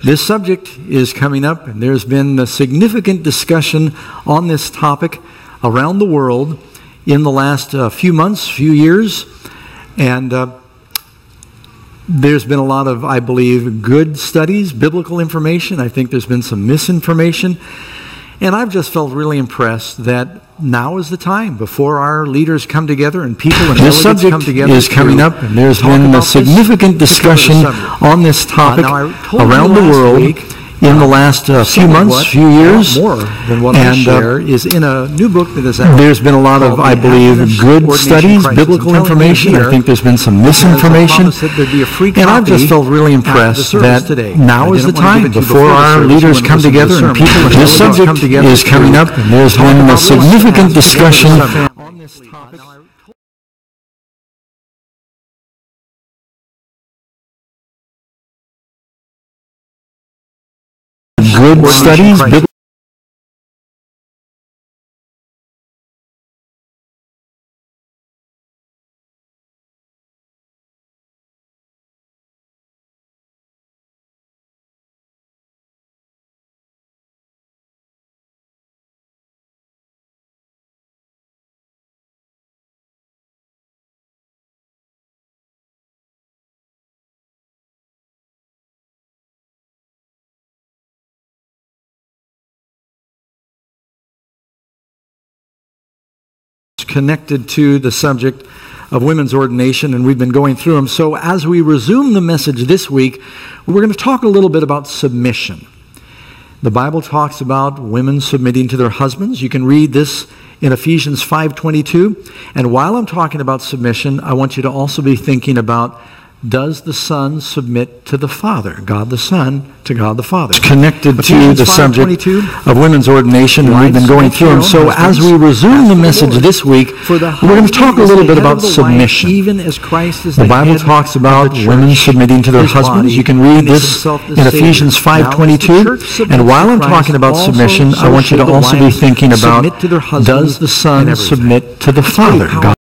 This subject is coming up, and there's been a significant discussion on this topic around the world in the last few months, few years, and there's been a lot of, I believe, good studies, biblical information. I think there's been some misinformation, and I've just felt really impressed that now is the time before our leaders come together and people and this delegates subject come together. is coming up, and there's been a significant discussion on this topic around the world in the last few months, few years, more than what I share is in a new book that is out. There's been a lot of, I believe, good studies, biblical information. I think there's been some misinformation, and I've just felt really impressed that now is the time before our leaders come together and people and this subject is coming up, and there's been a significant discussion on this topic. Good studies, biblical connected to the subject of women's ordination, and we've been going through them. So as we resume the message this week, we're going to talk a little bit about submission. The Bible talks about women submitting to their husbands. You can read this in Ephesians 5:22. And while I'm talking about submission, I want you to also be thinking about, does the Son submit to the Father? God the Son to God the Father. It's connected to the subject of women's ordination, and we've been going through them. So as we resume the message this week, we're going to talk a little bit about submission. The Bible talks about women submitting to their husbands. You can read this in Ephesians 5:22. And while I'm talking about submission, I want you to also be thinking about, does the Son submit to the Father? God